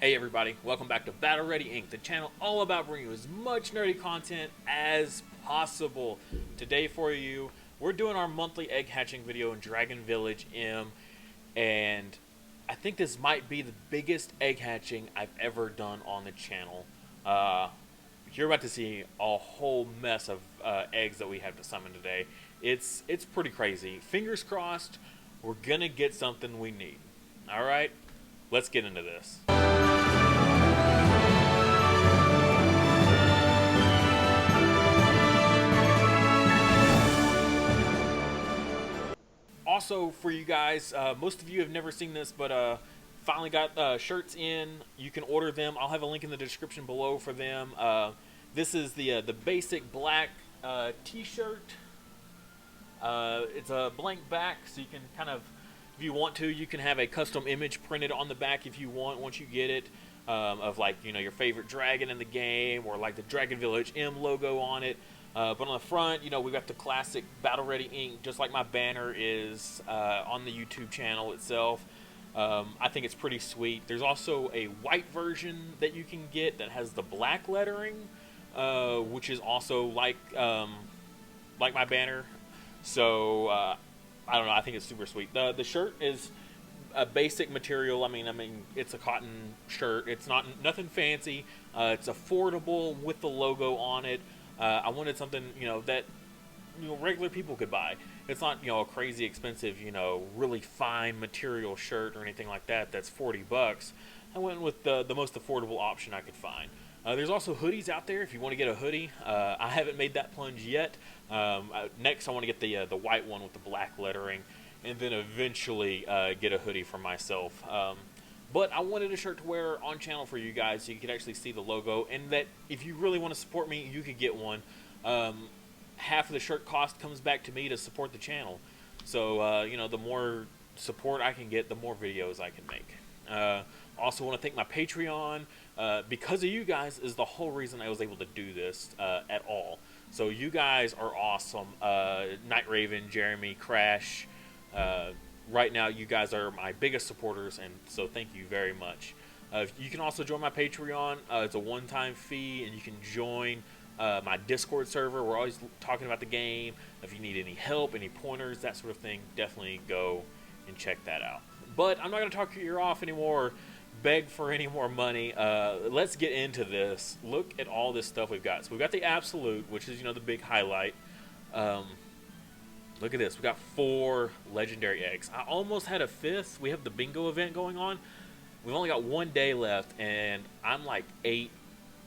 Hey everybody, welcome back to Battle Ready Inc., the channel all about bringing you as much nerdy content as possible. Today for you, we're doing our monthly egg hatching video in Dragon Village M, and I think this might be the biggest egg hatching I've ever done on the channel. You're about to see a whole mess of eggs that we have to summon today. It's pretty crazy. Fingers crossed, we're gonna get something we need. Alright, let's get into this. Also, for you guys, most of you have never seen this, but finally got shirts in. You can order them. I'll have a link in the description below for them. This is the basic black t-shirt. It's a blank back, so you can kind of, if you want to, you can have a custom image printed on the back if you want once you get it, of like, you know, your favorite dragon in the game, or like the Dragon Village M logo on it. But on the front, you know, we've got the classic Battle Ready Inc., just like my banner is on the YouTube channel itself. I think it's pretty sweet. There's also a white version that you can get that has the black lettering, which is also like my banner. So I don't know. I think it's super sweet. The shirt is a basic material. I mean, it's a cotton shirt. It's nothing fancy. It's affordable with the logo on it. I wanted something, you know, that, you know, regular people could buy. It's not, you know, a crazy expensive, you know, really fine material shirt or anything like that. That's $40. I went with the most affordable option I could find. There's also hoodies out there if you want to get a hoodie. I haven't made that plunge yet. Next, I want to get the white one with the black lettering, and then eventually get a hoodie for myself. But I wanted a shirt to wear on channel for you guys so you could actually see the logo, and that if you really want to support me, you could get one. Half of the shirt cost comes back to me to support the channel. So, you know, the more support I can get, the more videos I can make. Also want to thank my Patreon. Because of you guys is the whole reason I was able to do this at all. So you guys are awesome. Night Raven, Jeremy, Crash. Right now, you guys are my biggest supporters, and so thank you very much. You can also join my Patreon. It's a one-time fee, and you can join my Discord server. We're always talking about the game. If you need any help, any pointers, that sort of thing, definitely go and check that out. But I'm not going to talk your ear off anymore, beg for any more money. Let's get into this. Look at all this stuff we've got. So we've got the Absolute, which is, you know, the big highlight. Look at this. We got 4 legendary eggs. I almost had a 5th. We have the bingo event going on. We've only got 1 day left, and I'm like 8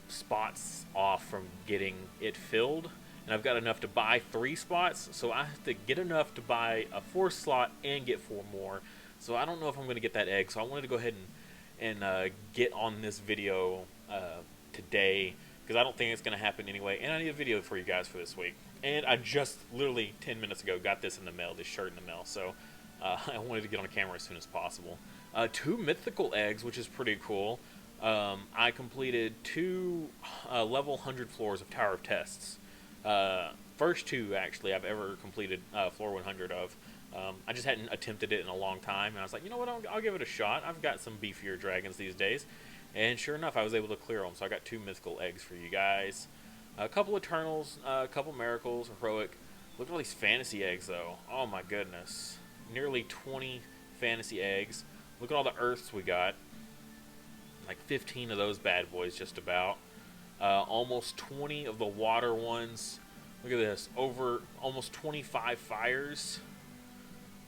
spots off from getting it filled. And I've got enough to buy 3 spots, so I have to get enough to buy a 4th slot and get 4 more. So I don't know if I'm going to get that egg. So I wanted to go ahead and get on this video today, because I don't think it's going to happen anyway. And I need a video for you guys for this week. And I just literally 10 minutes ago got this in the mail, this shirt in the mail. So I wanted to get on camera as soon as possible. 2 mythical eggs, which is pretty cool. I completed 2 level 100 floors of Tower of Tests. First 2, actually, I've ever completed floor 100 of. I just hadn't attempted it in a long time. And I was like, you know what, I'll give it a shot. I've got some beefier dragons these days. And sure enough, I was able to clear them. So I got 2 mythical eggs for you guys. A couple Eternals, a couple Miracles, Heroic. Look at all these fantasy eggs, though. Oh my goodness. Nearly 20 fantasy eggs. Look at all the Earths we got. Like 15 of those bad boys, just about. Almost 20 of the water ones. Look at this. Over almost 25 fires.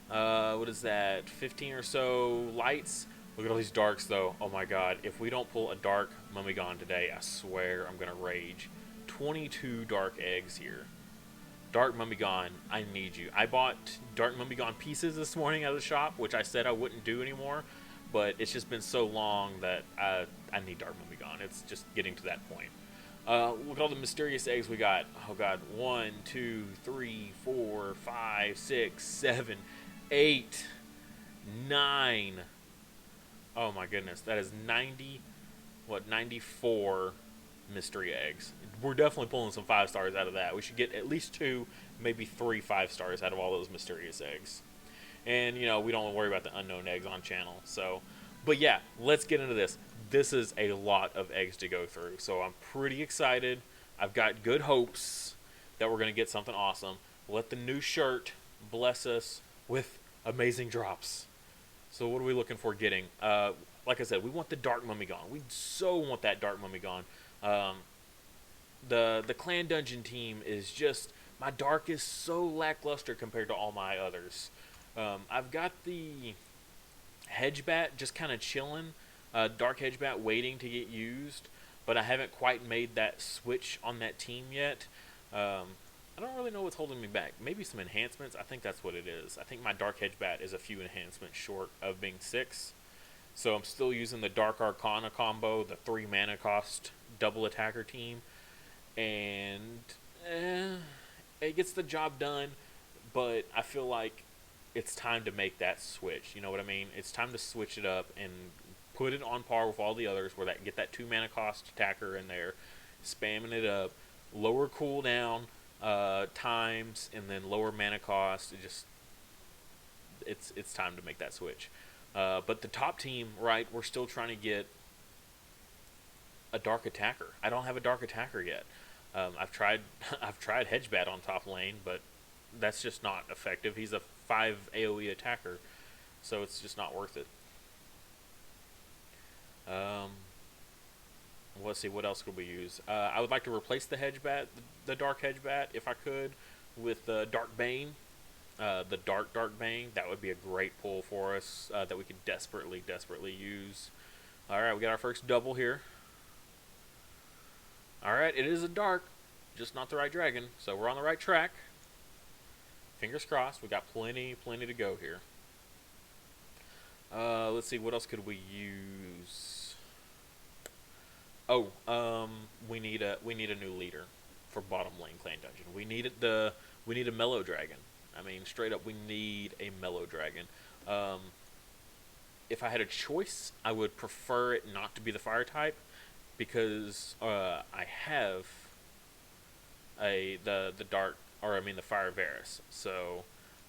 What is that? 15 or so lights. Look at all these darks, though. Oh my god. If we don't pull a dark Mummigon today, I swear I'm going to rage. 22 dark eggs here. Dark Mummigon, I need you. I bought Dark Mummigon pieces this morning at the shop, which I said I wouldn't do anymore, but it's just been so long that I need Dark Mummigon. It's just getting to that point. Look at all the mysterious eggs we got. Oh god, 1, 2, 3, 4, 5, 6, 7, 8, 9. Oh my goodness, that is 94 mystery eggs. We're definitely pulling some 5 stars out of that. We should get at least 2, maybe 3 5 stars out of all those mysterious eggs. And, you know, we don't worry about the unknown eggs on channel. So, but yeah, let's get into this. this is a lot of eggs to go through. So I'm pretty excited. I've got good hopes that we're going to get something awesome. Let the new shirt bless us with amazing drops. So what are we looking for getting? Like I said, we want the Dark Mummy gone. We so want that Dark Mummy gone. Um, the clan dungeon team is just, my dark is so lackluster compared to all my others. I've got the Hedgebat just kind of chilling, Dark Hedgebat waiting to get used, but I haven't quite made that switch on that team yet. I don't really know what's holding me back. Maybe some enhancements. I think that's what it is. I think my Dark Hedgebat is a few enhancements short of being 6. So I'm still using the Dark Arcana combo, the 3 mana cost double attacker team, and it gets the job done, but I feel like it's time to make that switch. You know what I mean? It's time to switch it up and put it on par with all the others, where that get that 2 mana cost attacker in there, spamming it up, lower cooldown times, and then lower mana cost. It's time to make that switch. But the top team, right? We're still trying to get a dark attacker. I don't have a dark attacker yet. I've tried Hedgebat on top lane, but that's just not effective. He's a 5 AoE attacker, so it's just not worth it. Let's see, what else could we use? I would like to replace the Hedgebat, the Dark Hedgebat, if I could, with Dark Bane. The Dark Bane. That would be a great pull for us that we could desperately use. Alright, we got our first double here. Alright, it is a Dark, just not the right dragon, so we're on the right track. Fingers crossed, we got plenty to go here. Let's see, what else could we use? Oh, we need a new leader for bottom lane clan dungeon. We need a mellow dragon. I mean, straight up, we need a mellow dragon. If I had a choice, I would prefer it not to be the fire type, because I have the fire Varus. So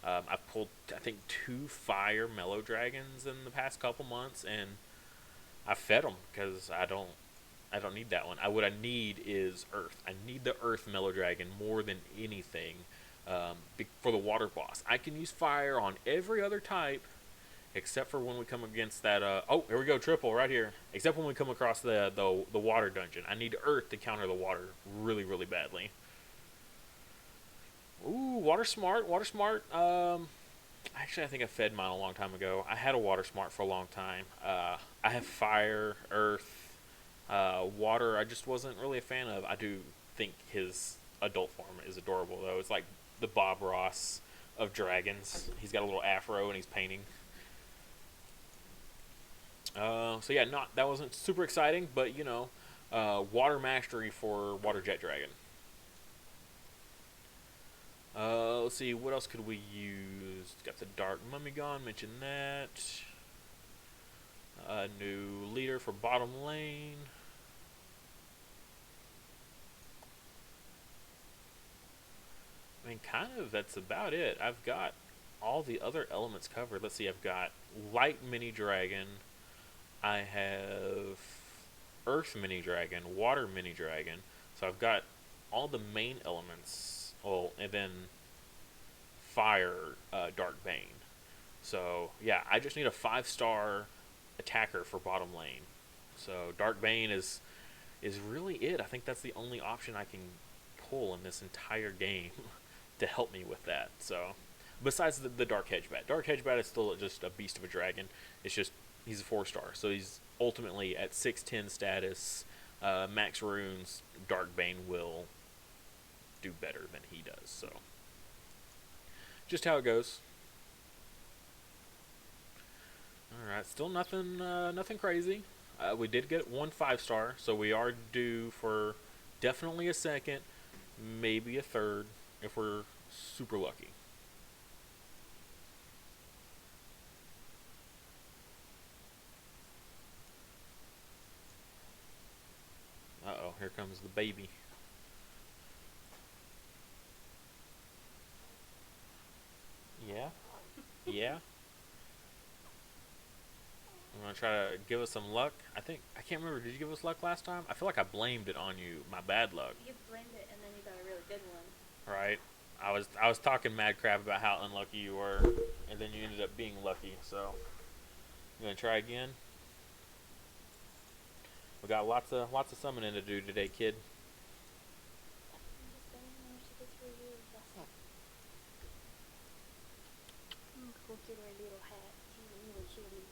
I've pulled, I think, 2 fire mellow dragons in the past couple months, and I fed them because I don't need that one. What I need is Earth. I need the Earth mellow dragon more than anything. For the water boss, I can use fire on every other type, except for when we come against that. Oh, here we go, triple right here. Except when we come across the water dungeon, I need Earth to counter the water really badly. Ooh, water smart. Actually, I think I fed mine a long time ago. I had a water smart for a long time. I have fire, Earth, water. I just wasn't really a fan of. I do think his adult form is adorable, though. It's like the Bob Ross of dragons. He's got a little afro and he's painting. So yeah, that wasn't super exciting, but you know, water mastery for Water Jet Dragon. Let's see, what else could we use? Got the Dark Mummy gone, mentioned that. New leader for bottom lane. I mean, kind of, that's about it. I've got all the other elements covered. Let's see, I've got Light Mini Dragon. I have Earth Mini Dragon, Water Mini Dragon. So I've got all the main elements. Oh, and then Fire, Dark Bane. So, yeah, I just need a 5-star attacker for bottom lane. So Dark Bane is really it. I think that's the only option I can pull in this entire game to help me with that. So, besides the Dark Hedgebat. Dark Hedgebat is still just a beast of a dragon. It's just, he's a 4-star. So he's ultimately at 610 status, max runes, Dark Bane will do better than he does. So, just how it goes. Alright, still nothing crazy. We did get 1 5-star, so we are due for definitely a second, maybe a third, if we're super lucky. Uh-oh, here comes the baby. Yeah? Yeah? I'm going to to try to give us some luck? I can't remember. Did you give us luck last time? I feel like I blamed it on you, my bad luck. You blamed it, and then you got a really good one. Right? I was talking mad crap about how unlucky you were, and then you ended up being lucky. So, you gonna try again? We got lots of summoning to do today, kid. I'm just saying, when she gets her really busted. I'm gonna go get her a little hat. She'll be.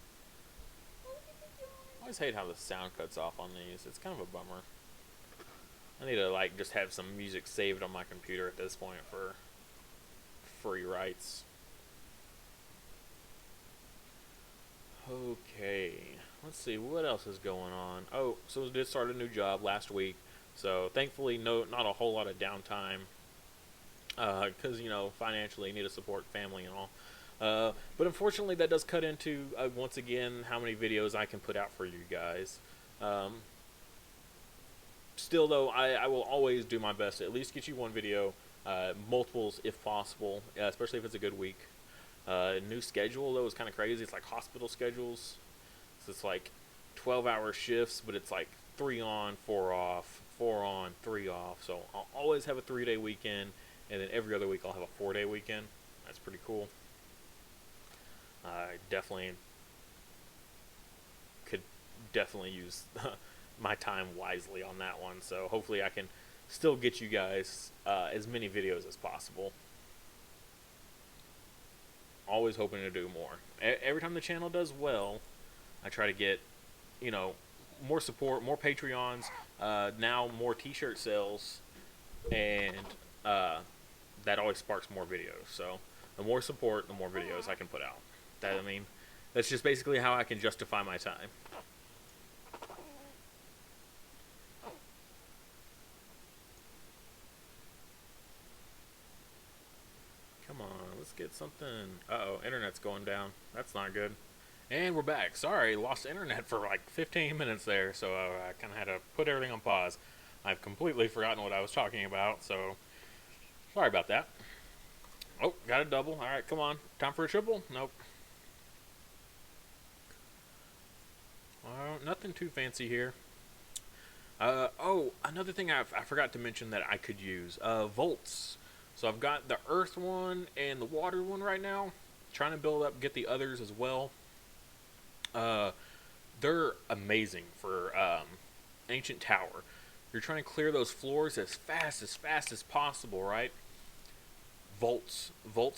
What are you doing? I always hate how the sound cuts off on these. It's kind of a bummer. I need to like just have some music saved on my computer at this point for free rights. Okay, let's see what else is going on. Oh, so I did start a new job last week, so thankfully not a whole lot of downtime, because financially need to support family and all. But unfortunately, that does cut into once again how many videos I can put out for you guys. Still though, I will always do my best to at least get you one video, multiples if possible, especially if it's a good week. New schedule though is kind of crazy. It's like hospital schedules, so it's like 12-hour shifts, but it's like 3 on, 4 off, 4 on, 3 off. So I'll always have a 3-day weekend, and then every other week I'll have a 4-day weekend. That's pretty cool. I could definitely use my time wisely on that one. So hopefully I can still get you guys as many videos as possible. Always hoping to do more. Every time the channel does well, I try to get, more support, more Patreons, now more t-shirt sales, and that always sparks more videos. So the more support, the more videos I can put out. That's just basically how I can justify my time. Come on, let's get something. Uh-oh, internet's going down. That's not good. And we're back. Sorry, lost internet for like 15 minutes there, so I kind of had to put everything on pause. I've completely forgotten what I was talking about, so sorry about that. Oh, got a double. All right, come on. Time for a triple? Nope. Nothing too fancy here. Oh, another thing I forgot to mention that I could use. Volts. So I've got the earth one and the water one right now. Trying to build up, get the others as well. They're amazing for Ancient Tower. You're trying to clear those floors as fast as possible, right? Volts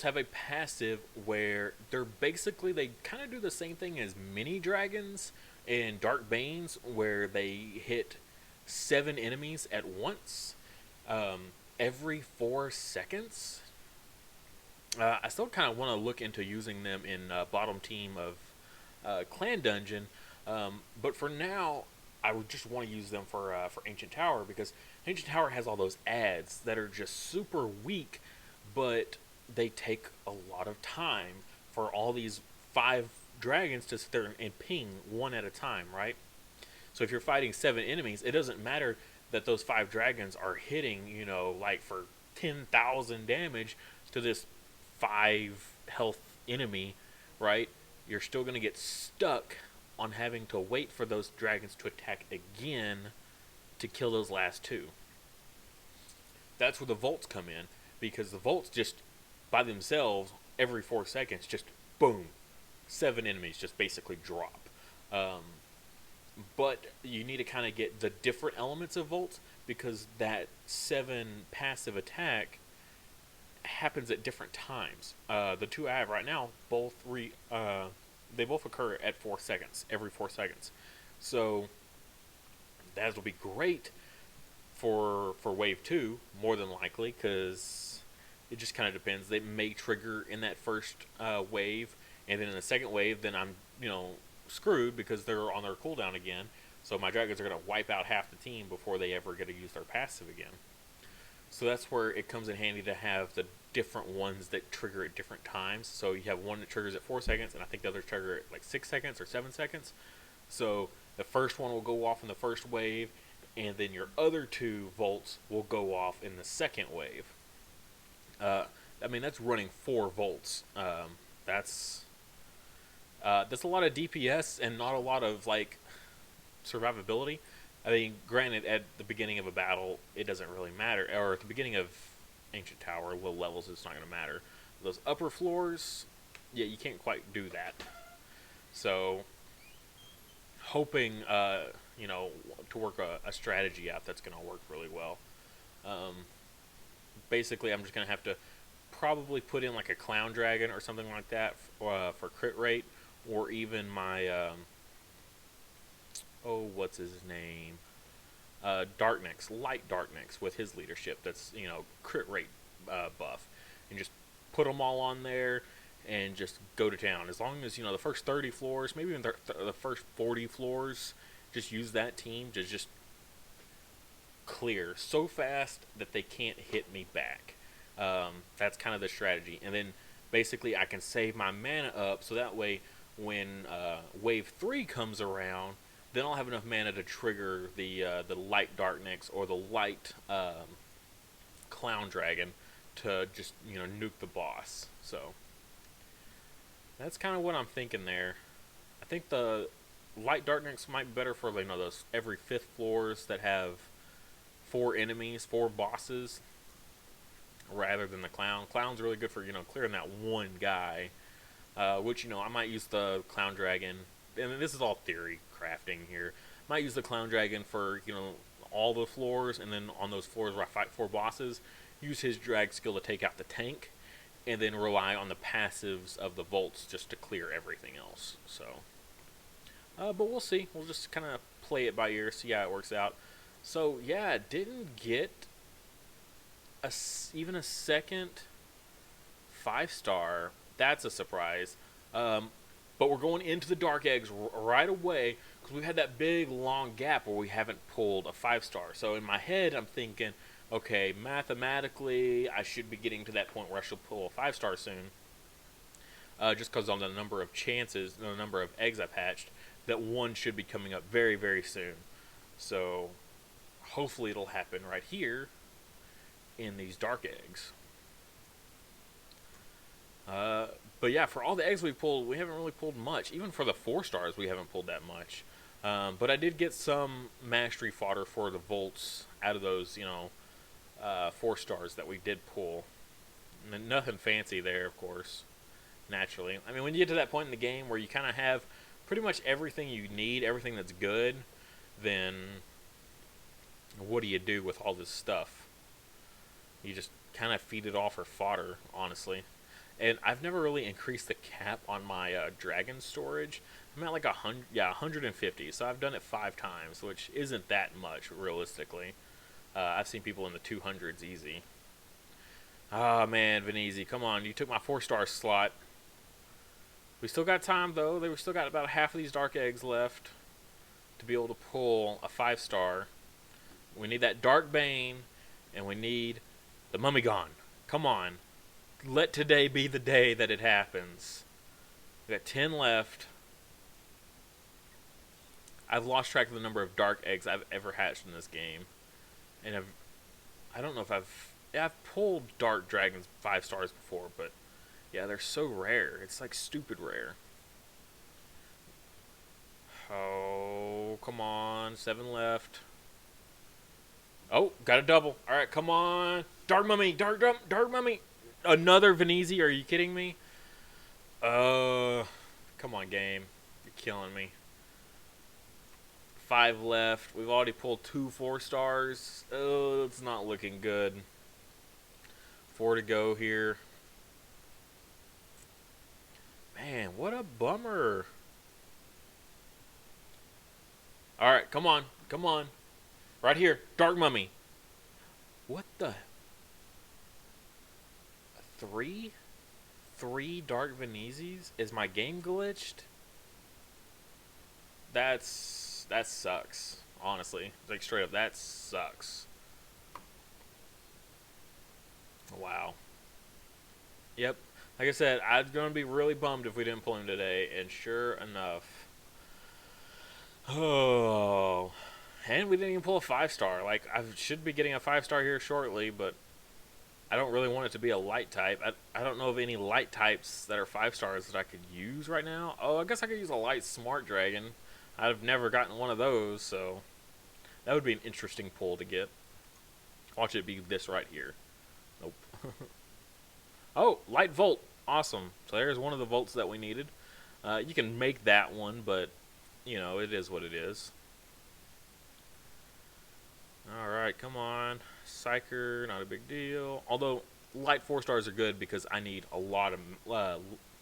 have a passive where they kind of do the same thing as mini dragons and Dark Banes, where they hit 7 enemies at once, every 4 seconds. I still kind of want to look into using them in bottom team of Clan Dungeon, but for now, I would just want to use them for Ancient Tower, because Ancient Tower has all those ads that are just super weak, but they take a lot of time for all these 5 dragons to sit there and ping one at a time, right? So if you're fighting 7 enemies, it doesn't matter that those 5 dragons are hitting, like for 10,000 damage to this 5 health enemy, right? You're still going to get stuck on having to wait for those dragons to attack again to kill those last 2. That's where the Volts come in, because the Volts just, by themselves, every 4 seconds, just boom, 7 enemies just basically drop. But you need to kind of get the different elements of Volts, because that 7 passive attack happens at different times. The 2 I have right now, they both occur at 4 seconds, every 4 seconds. So that will be great for wave 2, more than likely, because it just kind of depends. They may trigger in that first wave, and then in the second wave, then I'm screwed, because they're on their cooldown again. So my dragons are going to wipe out half the team before they ever get to use their passive again. So that's where it comes in handy to have the different ones that trigger at different times. So you have one that triggers at 4 seconds, and I think the others trigger at like 6 seconds or 7 seconds. So the first one will go off in the first wave, and then your other 2 Volts will go off in the second wave. That's running 4 Volts. That's a lot of DPS and not a lot of like survivability. I mean, granted, at the beginning of a battle, it doesn't really matter, or at the beginning of Ancient Tower, low levels, it's not going to matter. Those upper floors, yeah, you can't quite do that. So, hoping, to work a strategy out that's going to work really well. Um, Basically, I'm just going to have to probably put in like a Clown Dragon or something like that for crit rate, or even my, what's his name? Darknix, Light Darknix with his leadership. That's crit rate buff, and just put them all on there and just go to town. As long as the first 30 floors, maybe even the first 40 floors, just use that team to just clear so fast that they can't hit me back. That's kind of the strategy, and then basically I can save my mana up so that way when wave 3 comes around, then I'll have enough mana to trigger the light Darknix or the light Clown Dragon to just nuke the boss. So that's kind of what I'm thinking there. I think the light Darknix might be better for those every 5th floors that have 4 enemies, 4 bosses, rather than the Clown. Clown's really good for clearing that one guy, which I might use the Clown Dragon. And this is all theory crafting here. Might use the Clown Dragon for all the floors, and then on those floors where I fight 4 bosses, use his drag skill to take out the tank, and then rely on the passives of the Volts just to clear everything else. So, but we'll see. We'll just kind of play it by ear, see how it works out. So yeah, didn't get even a second 5-star. That's a surprise. But we're going into the Dark Eggs right away because we've had that big long gap where we haven't pulled a 5-star. So in my head, I'm thinking, okay, mathematically, I should be getting to that point where I should pull a 5-star soon. Just because on the number of chances, the number of eggs I've hatched, that one should be coming up very, very soon. So hopefully it'll happen right here in these Dark Eggs. But yeah, for all the eggs we've pulled, we haven't really pulled much. Even for the 4-stars, we haven't pulled that much. But I did get some mastery fodder for the Volts out of those, 4-stars that we did pull. And nothing fancy there, of course, naturally. I mean, when you get to that point in the game where you kind of have pretty much everything you need, everything that's good, then what do you do with all this stuff? You just kind of feed it all for fodder, honestly. And I've never really increased the cap on my dragon storage. I'm at like 150. So I've done it 5 times, which isn't that much realistically. I've seen people in the 200s easy. Ah, oh, man, Venezi, come on! You took my 4-star slot. We still got time though. We still got about half of these Dark Eggs left to be able to pull a 5-star. We need that Dark Bane, and we need the Mummigon. Come on. Let today be the day that it happens. We got 10 left. I've lost track of the number of Dark Eggs I've ever hatched in this game. And I don't know if I've pulled Dark Dragons 5-stars before, but yeah, they're so rare. It's like stupid rare. Oh, come on. 7 left. Oh, got a double. All right, come on. Dark Mummy, Dark Mummy. Another Venezi? Are you kidding me? Come on, game. You're killing me. 5 left. We've already pulled 2 4-stars. Oh, it's not looking good. 4 to go here. Man, what a bummer. Alright, come on. Come on. Right here. Dark Mummy. What the... 3 Dark Venezis? Is my game glitched? That sucks. Honestly. Like, straight up, that sucks. Wow. Yep. Like I said, I'm going to be really bummed if we didn't pull him today. And sure enough. Oh. And we didn't even pull a 5-star. Like, I should be getting a 5-star here shortly, but I don't really want it to be a light type. I don't know of any light types that are 5 stars that I could use right now. Oh, I guess I could use a light smart dragon. I've never gotten one of those, so that would be an interesting pull to get. Watch it be this right here. Nope. Oh, light volt. Awesome. So there's one of the volts that we needed. You can make that one, but, you know, it is what it is. Alright, come on. Psyker, not a big deal. Although, light 4 stars are good because I need a lot of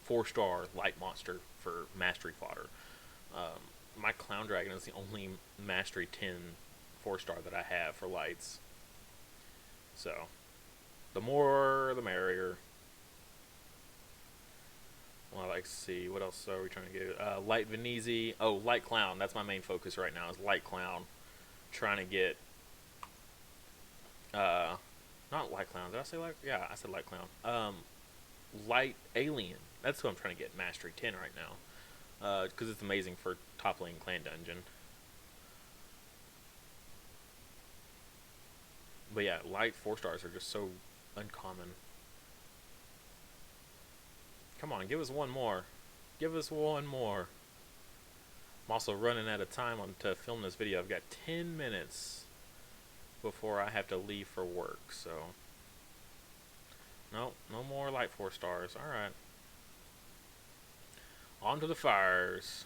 4-star light monster for mastery fodder. My Clown Dragon is the only mastery 10 4-star that I have for lights. So, the more, the merrier. Well, I like to see, what else are we trying to get? Light Venezi. Oh, Light Clown. That's my main focus right now is Light Clown. Trying to get not Light Clown. Did I say Light? Yeah, I said Light Clown. Light Alien. That's who I'm trying to get Mastery 10 right now. Because it's amazing for top lane clan dungeon. But yeah, light 4-stars are just so uncommon. Come on, give us one more. Give us one more. I'm also running out of time to film this video. I've got 10 minutes before I have to leave for work, so no more light 4-stars. Alright. On to the fires.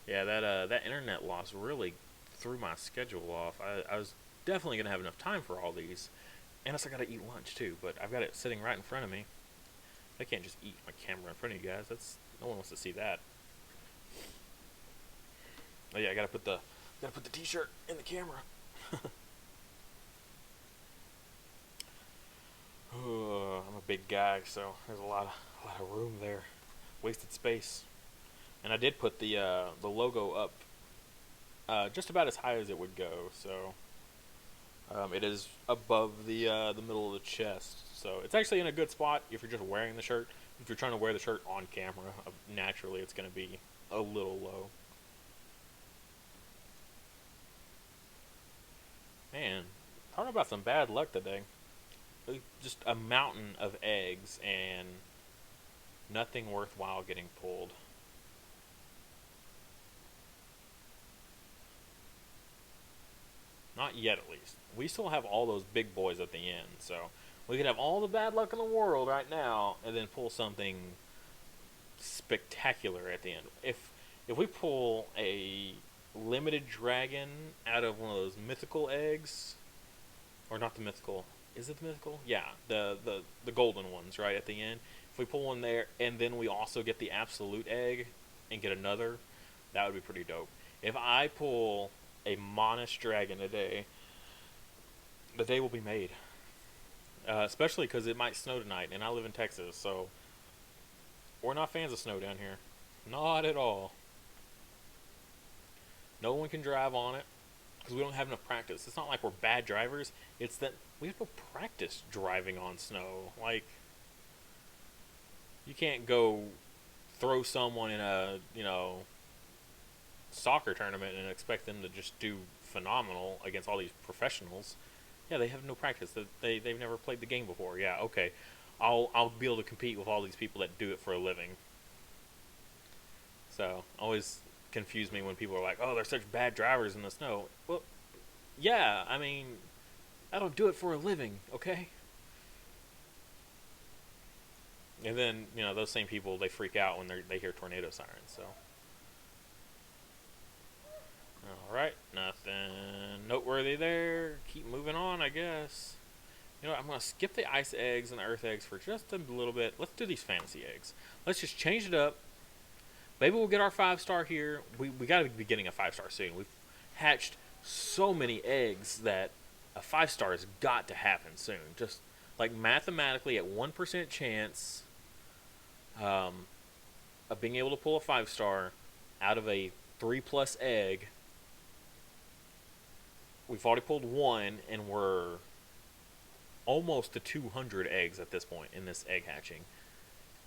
Yeah, that internet loss really threw my schedule off. I was definitely gonna have enough time for all these. And I gotta eat lunch too, but I've got it sitting right in front of me. I can't just eat my camera in front of you guys. No one wants to see that. Oh yeah, I gotta put the t-shirt in the camera. I'm a big guy, so there's a lot of room there, wasted space. And I did put the logo up just about as high as it would go, so it is above the middle of the chest. So it's actually in a good spot if you're just wearing the shirt. If you're trying to wear the shirt on camera, naturally it's going to be a little low. Man, talking about some bad luck today. Just a mountain of eggs and nothing worthwhile getting pulled. Not yet, at least. We still have all those big boys at the end, so we could have all the bad luck in the world right now and then pull something spectacular at the end. If we pull a limited dragon out of one of those mythical eggs, or not the mythical, is it the mythical? Yeah, the golden ones right at the end. If we pull one there and then we also get the absolute egg and get another, that would be pretty dope. If I pull a Monish dragon today, the day will be made. Especially because it might snow tonight, and I live in Texas, so we're not fans of snow down here. Not at all. No one can drive on it because we don't have enough practice. It's not like we're bad drivers. It's that we have no practice driving on snow. Like, you can't go throw someone in a, soccer tournament and expect them to just do phenomenal against all these professionals. Yeah, they have no practice. They've never played the game before. Yeah, okay. I'll be able to compete with all these people that do it for a living. So, always confuse me when people are like, oh, they're such bad drivers in the snow. Well, yeah, I mean, I don't do it for a living, okay? And then, those same people, they freak out when they hear tornado sirens, so. Alright, nothing noteworthy there. Keep moving on, I guess. I'm going to skip the ice eggs and the earth eggs for just a little bit. Let's do these fantasy eggs. Let's just change it up. Maybe we'll get our 5-star here. We got to be getting a 5-star soon. We've hatched so many eggs that a 5-star has got to happen soon. Just like mathematically at 1% chance of being able to pull a 5-star out of a 3+ egg. We've already pulled one, and we're almost to 200 eggs at this point in this egg hatching.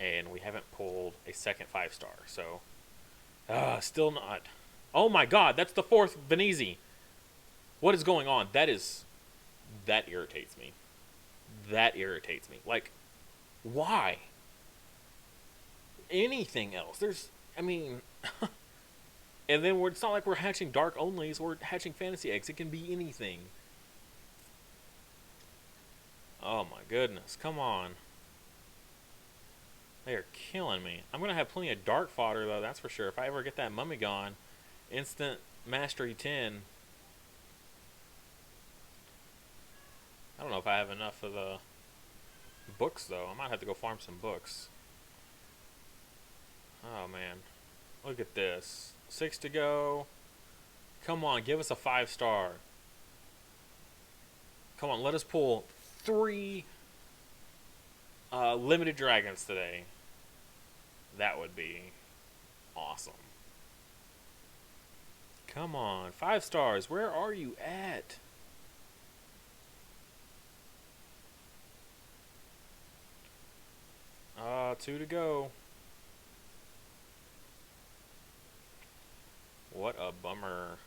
And we haven't pulled a second 5-star, so still not Oh my god, that's the 4th Venezi. What is going on? That irritates me. That irritates me. Like, why? Anything else? I mean, and then it's not like we're hatching dark onlys, we're hatching fantasy eggs. It can be anything. Oh my goodness, come on. They are killing me. I'm going to have plenty of dark fodder, though, that's for sure. If I ever get that mummy gone, instant mastery 10. I don't know if I have enough of the books, though. I might have to go farm some books. Oh, man. Look at this. 6 to go. Come on, give us a 5-star. Come on, let us pull 3 limited dragons today. That would be awesome. Come on, 5 stars. Where are you at? Two to go. What a bummer.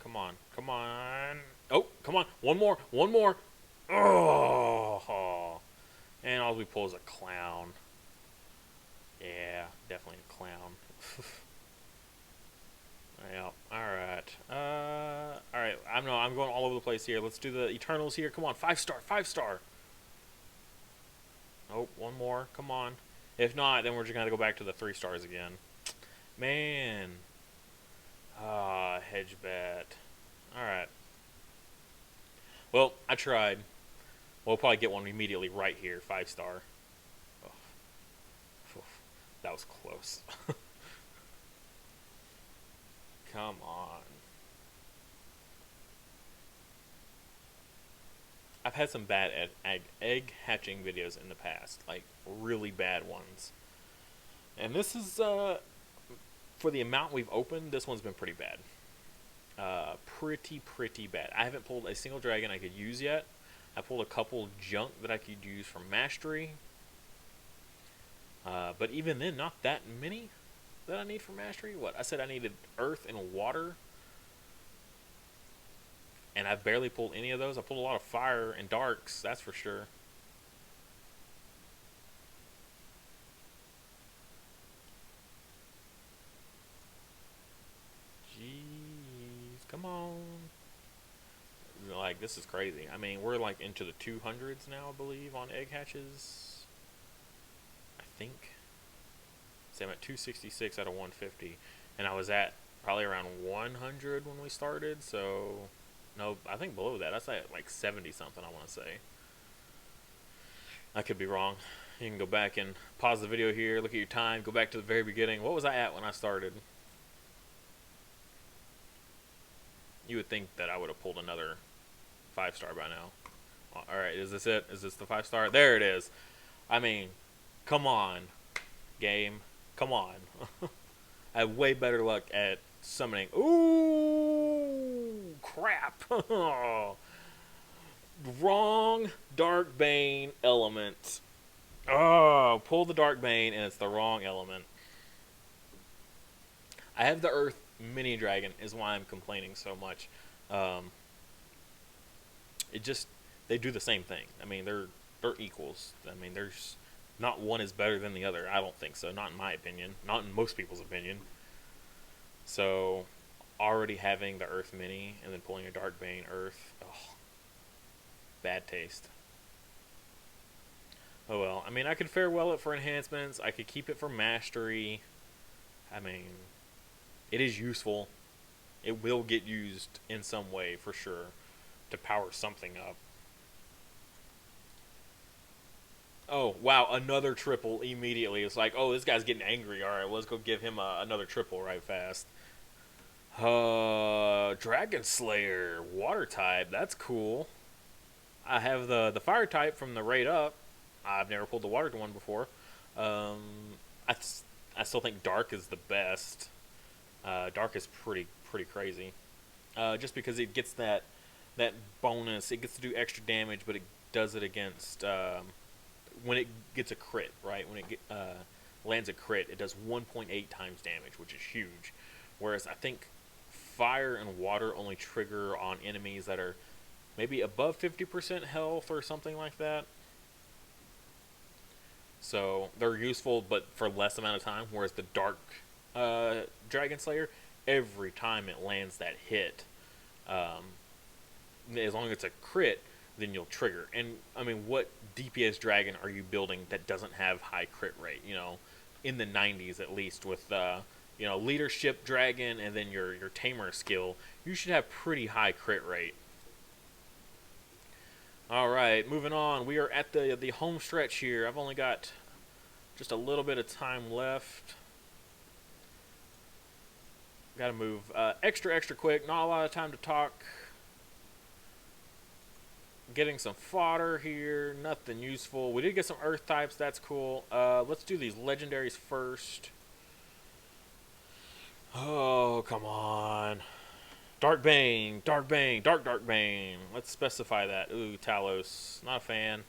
Come on, come on. Oh, come on. One more, one more. Oh. And all we pull is a clown. Yeah, definitely a clown. Yeah, alright. I'm going all over the place here. Let's do the Eternals here. Come on, 5-star, 5-star. Oh, one more. Come on. If not, then we're just going to go back to the 3 stars again. Man. Hedge bat. Alright. Well, I tried. We'll probably get one immediately right here. 5-star. Oh. That was close. Come on. I've had some bad egg hatching videos in the past. Like, really bad ones. And this is, for the amount we've opened, this one's been pretty bad. Pretty bad. I haven't pulled a single dragon I could use yet. I pulled a couple junk that I could use for mastery. But even then, not that many that I need for mastery. What? I said I needed earth and water. And I've barely pulled any of those. I pulled a lot of fire and darks, that's for sure. Jeez, come on. Like, this is crazy. I mean, we're like into the 200s now, I believe, on egg hatches. I think. See, I'm at 266 out of 150. And I was at probably around 100 when we started, so... No, I think below that. That's like 70 something, I want to say. I could be wrong. You can go back and pause the video here, look at your time, go back to the very beginning. What was I at when I started? You would think that I would have pulled another 5-star by now. Alright, is this it? Is this the 5-star? There it is. I mean, come on, game. Come on. I have way better luck at summoning. Ooh, crap. Wrong Dark Bane element. Oh, pull the Dark Bane and it's the wrong element. I have the Earth Mini Dragon is why I'm complaining so much. They do the same thing. I mean, they're equals. I mean, there's not one is better than the other. I don't think so. Not in my opinion. Not in most people's opinion. So, already having the Earth Mini and then pulling a Dark Bane Earth, bad taste. Oh well. I mean, I could farewell it for enhancements. I could keep it for mastery. I mean, it is useful. It will get used in some way for sure to power something up. Oh, wow, another triple immediately. It's like, oh, this guy's getting angry. All right, let's go give him another triple right fast. Dragon Slayer, water type. That's cool. I have the fire type from the raid up. I've never pulled the water one before. I still think dark is the best. Dark is pretty crazy. Just because it gets that bonus, it gets to do extra damage, but it does it against when it gets a crit, right? When it lands a crit, it does 1.8 times damage, which is huge. Whereas I think fire and water only trigger on enemies that are maybe above 50% health or something like that. So they're useful, but for less amount of time. Whereas the dark Dragon Slayer, every time it lands that hit, as long as it's a crit, then you'll trigger. And I mean, what DPS dragon are you building that doesn't have high crit rate? You know, in the 90s at least, with you know, leadership dragon and then your tamer skill, you should have pretty high crit rate. All right, moving on. We are at the home stretch here. I've only got just a little bit of time left. Got to move extra quick. Not a lot of time to talk. Getting some fodder here. Nothing useful. We did get some earth types. That's cool. Let's do these legendaries first. Oh, come on. Dark Bane. Dark Bane. Dark Bane. Let's specify that. Ooh, Talos. Not a fan.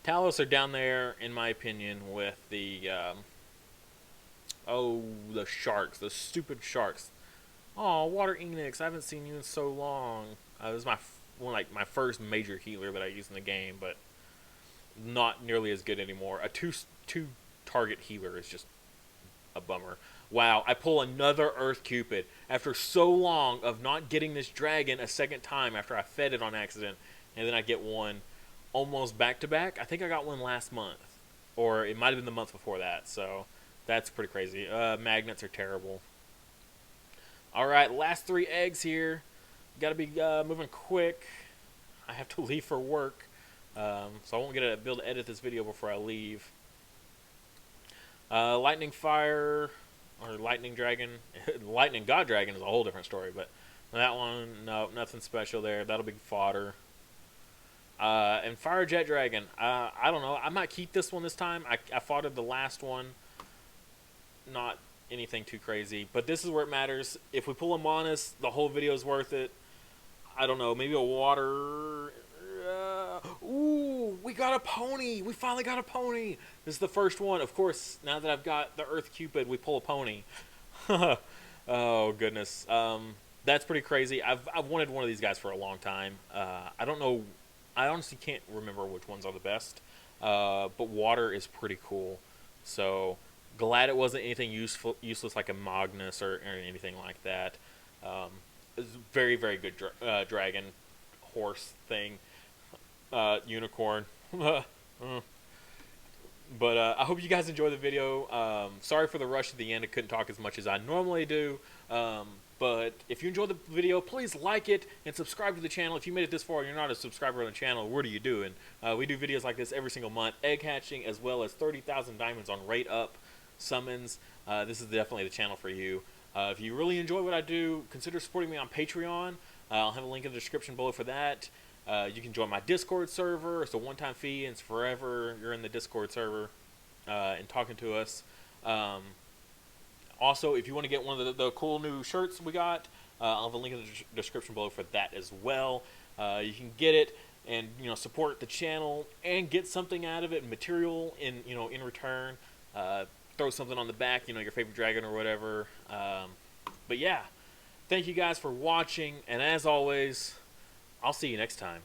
Talos are down there, in my opinion, with the... oh, the sharks. The stupid sharks. Oh, Water Enix. I haven't seen you in so long. This is my first major healer that I use in the game, but not nearly as good anymore. A two target healer is just a bummer. Wow, I pull another Earth Cupid after so long of not getting this dragon a second time after I fed it on accident, and then I get one almost back to back. I think I got one last month, or it might have been the month before that, so that's pretty crazy. Magnets are terrible. Alright, last 3 eggs here. Gotta be moving quick. I have to leave for work, so I won't be able to edit this video before I leave. Lightning Fire, or Lightning Dragon. Lightning God Dragon is a whole different story, but that one, no, nothing special there. That'll be fodder. And Fire Jet Dragon, I don't know. I might keep this one this time. I foddered the last one. Not anything too crazy, but this is where it matters. If we pull a Monas, the whole video is worth it. I don't know, maybe a water... ooh, we got a pony! We finally got a pony! This is the first one. Of course, now that I've got the Earth Cupid, we pull a pony. Oh, goodness. That's pretty crazy. I've wanted one of these guys for a long time. I don't know... I honestly can't remember which ones are the best. But water is pretty cool. So, glad it wasn't anything useless like a Magnus or anything like that. It's very, very good dragon, horse thing, unicorn. But I hope you guys enjoy the video. Sorry for the rush at the end. I couldn't talk as much as I normally do. But if you enjoyed the video, please like it and subscribe to the channel. If you made it this far and you're not a subscriber on the channel, what are you doing? We do videos like this every single month. Egg hatching, as well as 30,000 diamonds on rate up summons. This is definitely the channel for you. If you really enjoy what I do, consider supporting me on Patreon. I'll have a link in the description below for that. You can join my Discord server. It's a one-time fee, and it's forever. You're in the Discord server and talking to us. Also, if you want to get one of the cool new shirts we got, I'll have a link in the description below for that as well. You can get it and support the channel and get something out of it, material in return. Throw something on the back, your favorite dragon or whatever. But yeah, thank you guys for watching, and as always, I'll see you next time.